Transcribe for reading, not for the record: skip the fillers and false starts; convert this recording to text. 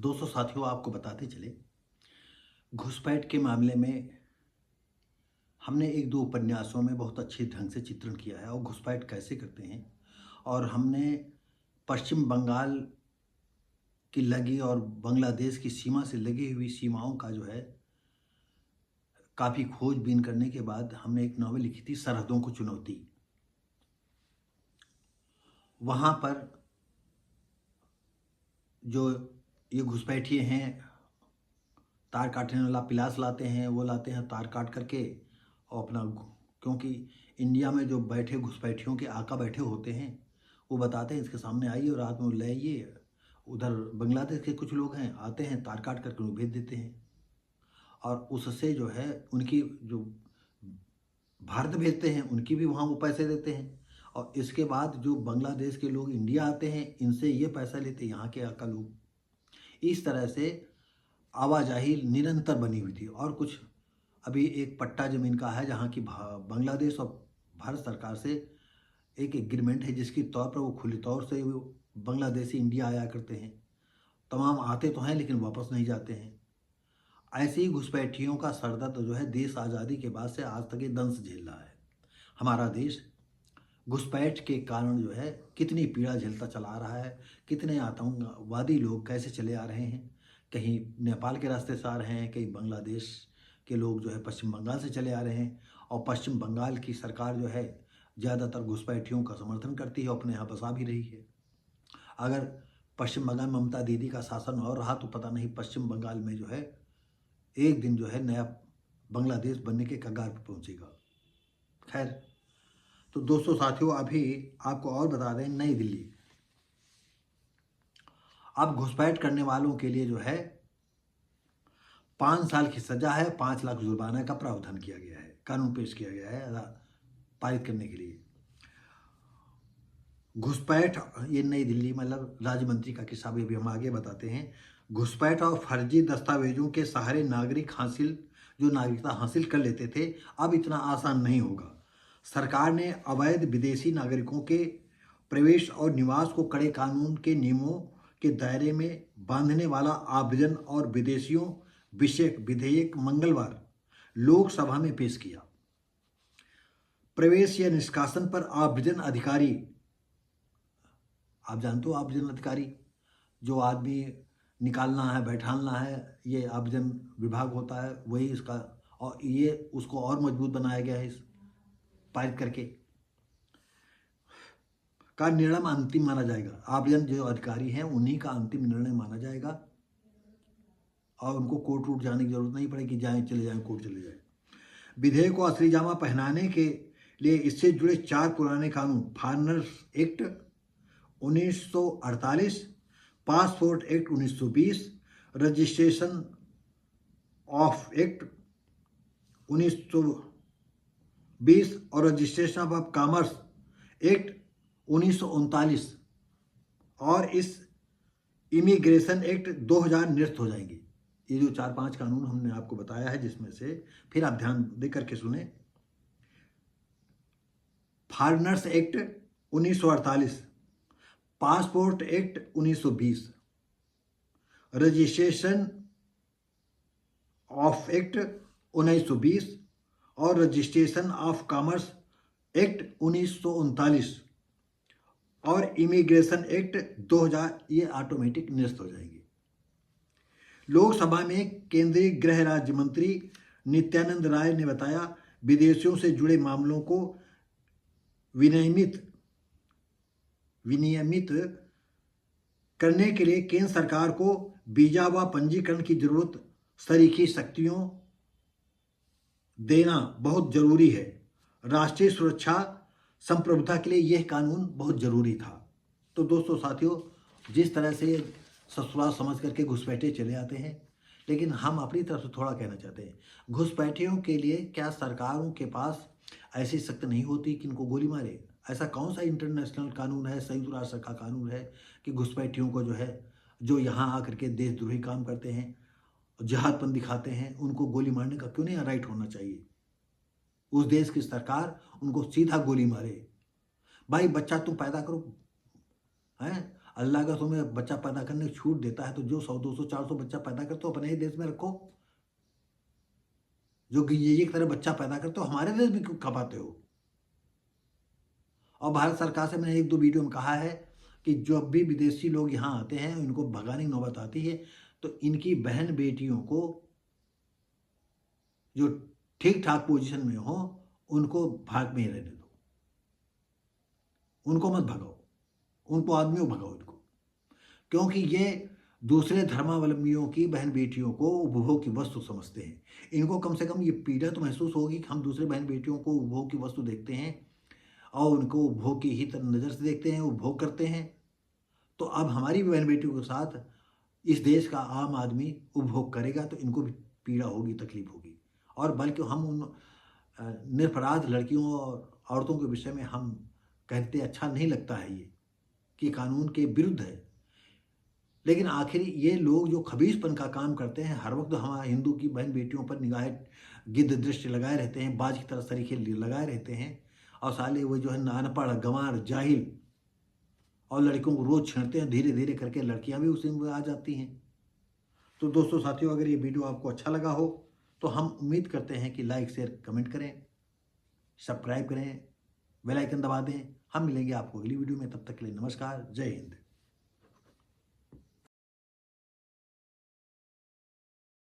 दोस्तों साथियों, आपको बताते चले, घुसपैठ के मामले में हमने एक दो उपन्यासों में बहुत अच्छे ढंग से चित्रण किया है और घुसपैठ कैसे करते हैं। और हमने पश्चिम बंगाल की लगी और बांग्लादेश की सीमा से लगी हुई सीमाओं का जो है काफ़ी खोजबीन करने के बाद हमने एक नॉवेल लिखी थी, सरहदों को चुनौती। वहाँ पर जो ये घुसपैठिए हैं, तार काटने वाला पिलास लाते हैं, वो लाते हैं तार काट करके और अपना, क्योंकि इंडिया में जो बैठे घुसपैठियों के आका बैठे होते हैं वो बताते हैं इसके सामने आइए और रात में ले आइए। उधर बांग्लादेश के कुछ लोग हैं, आते हैं तार काट करके उन्हें भेज देते हैं और उससे जो है उनकी जो भारत भेजते हैं उनकी भी वहाँ वो पैसे देते हैं। और इसके बाद जो बांग्लादेश के लोग इंडिया आते हैं इनसे ये पैसा लेते हैं यहाँ के आका लोग। इस तरह से आवाजाही निरंतर बनी हुई थी। और कुछ अभी एक पट्टा ज़मीन का है जहाँ की बांग्लादेश और भारत सरकार से एक एग्रीमेंट है जिसके तौर पर वो खुले तौर से वो बांग्लादेशी इंडिया आया करते हैं। तमाम आते तो हैं लेकिन वापस नहीं जाते हैं। ऐसे ही घुसपैठियों का सरदर्द जो है देश आज़ादी के बाद से आज तक ये दंश झेल रहा है। हमारा देश घुसपैठ के कारण जो है कितनी पीड़ा झेलता चला रहा है, कितने आतंकवादी लोग कैसे चले आ रहे हैं। कहीं नेपाल के रास्ते से आ रहे हैं, कहीं बांग्लादेश के लोग जो है पश्चिम बंगाल से चले आ रहे हैं। और पश्चिम बंगाल की सरकार जो है ज़्यादातर घुसपैठियों का समर्थन करती है, अपने यहाँ बसा भी रही है। अगर पश्चिम बंगाल में ममता दीदी का शासन और रहा तो पता नहीं पश्चिम बंगाल में जो है एक दिन जो है नया बांग्लादेश बनने के कगार पर पहुँचेगा। खैर, तो दोस्तों साथियों, अभी आपको और बता दें, नई दिल्ली अब घुसपैठ करने वालों के लिए जो है 5 साल की सजा है, 5 लाख जुर्माना का प्रावधान किया गया है, कानून पेश किया गया है पारित करने के लिए। घुसपैठ, ये नई दिल्ली मतलब राज्य मंत्री का किस्सा भी हम आगे बताते हैं। घुसपैठ और फर्जी दस्तावेजों के सहारे नागरिकता हासिल कर लेते थे, अब इतना आसान नहीं होगा। सरकार ने अवैध विदेशी नागरिकों के प्रवेश और निवास को कड़े कानून के नियमों के दायरे में बांधने वाला आव्रजन और विदेशियों विषयक विधेयक मंगलवार लोकसभा में पेश किया। प्रवेश या निष्कासन पर आव्रजन अधिकारी, आप जानते हो आव्रजन अधिकारी, जो आदमी निकालना है बैठालना है, ये आव्रजन विभाग होता है, वही इसका, और ये उसको और मजबूत बनाया गया है इस पारित करके। का निर्णय अंतिम माना जाएगा। आव्रजन जो अधिकारी हैं उन्हीं का अंतिम निर्णय माना जाएगा और उनको कोर्ट वोट जाने की जरूरत नहीं पड़ेगी, चले जाएं कोर्ट चले जाएं। विधेयक को असली जामा पहनाने के लिए इससे जुड़े 4 पुराने कानून, foreigners act 1948, passport act 1920, registration of act 1920 और रजिस्ट्रेशन ऑफ कॉमर्स एक्ट 1939 और इस इमिग्रेशन एक्ट 2000 निरस्त हो जाएंगे। ये जो 4-5 कानून हमने आपको बताया है, जिसमें से फिर आप ध्यान दे करके सुने। Foreigners act 1948, passport act 1920, registration of act 1920 और रजिस्ट्रेशन ऑफ कॉमर्स एक्ट 1939 और इमिग्रेशन एक्ट 2000 ये ऑटोमेटिक निरस्त हो जाएंगे। लोकसभा में केंद्रीय गृह राज्य मंत्री नित्यानंद राय ने बताया, विदेशियों से जुड़े मामलों को विनियमित करने के लिए केंद्र सरकार को वीजा व पंजीकरण की जरूरत सरीखी शक्तियों देना बहुत जरूरी है। राष्ट्रीय सुरक्षा संप्रभुता के लिए यह कानून बहुत जरूरी था। तो दोस्तों साथियों, जिस तरह से ससुराल समझ करके घुसपैठे चले आते हैं, लेकिन हम अपनी तरफ से थोड़ा कहना चाहते हैं, घुसपैठियों के लिए क्या सरकारों के पास ऐसी सख्त नहीं होती कि इनको गोली मारे? ऐसा कौन सा इंटरनेशनल कानून है, संयुक्त राष्ट्र का कानून है कि घुसपैठियों को जो है, जो यहाँ आकर के देशद्रोही काम करते हैं, जिहादपन दिखाते हैं, उनको गोली मारने का क्यों नहीं राइट होना चाहिए? उस देश की सरकार उनको सीधा गोली मारे। भाई बच्चा तुम पैदा करो, हैं? अल्लाह का तुम्हें बच्चा पैदा करने की छूट देता है, तो जो 100 200 400 बच्चा पैदा करते हो अपने ही देश में रखो। जो गिरिए की तरह बच्चा पैदा करते हो हमारे देश में क्यों खपाते हो? और भारत सरकार से मैंने 1-2 वीडियो में कहा है कि जब भी विदेशी लोग यहाँ आते हैं, इनको भगाने की नौबत आती है, तो इनकी बहन बेटियों को जो ठीक-ठाक पोज़ीशन में हो, उनको भारत में ही रहने दो। उनको मत भगाओ, उनको आदमियों भगाओ इनको। क्योंकि ये दूसरे धर्मावलंबियों की बहन-बेटियों को उपभोग की वस्तु समझते हैं। इनको कम से कम ये पीड़ा तो महसूस होगी कि हम दूसरे बहन-बेटियों को उपभोग की वस्तु देखते हैं और उनको उपभोग की ही तरह नज़र से देखते हैं, उपभोग करते हैं। तो अब हमारी भी बहन-बेटियों के साथ इस देश का आम आदमी उपभोग करेगा तो इनको भी पीड़ा होगी, तकलीफ होगी। और बल्कि हम उन निरपराध लड़कियों और औरतों के विषय में हम कहते अच्छा नहीं लगता है ये, कि कानून के विरुद्ध है। लेकिन आखिर ये लोग जो खबीसपन का काम करते हैं, हर वक़्त हमारे हिंदू की बहन-बेटियों पर निगाहें गिद्ध दृष्टि लगाए रहते हैं, बाज की तरह सरीखे लगाए रहते हैं और साले वो जो है ना अनपढ़, गँवार, जाहिल और लड़कियों को रोज़ छेड़ते हैं, धीरे-धीरे करके लड़कियाँ भी उसी में आ जाती हैं। तो दोस्तों, साथियों, अगर ये वीडियो आपको अच्छा लगा हो, तो हम उम्मीद करते हैं कि लाइक, शेयर, कमेंट करें, सब्सक्राइब करें, बेल आइकन दबा दें। हम मिलेंगे आपको अगली वीडियो में, तब तक के लिए नमस्कार, जय हिंद।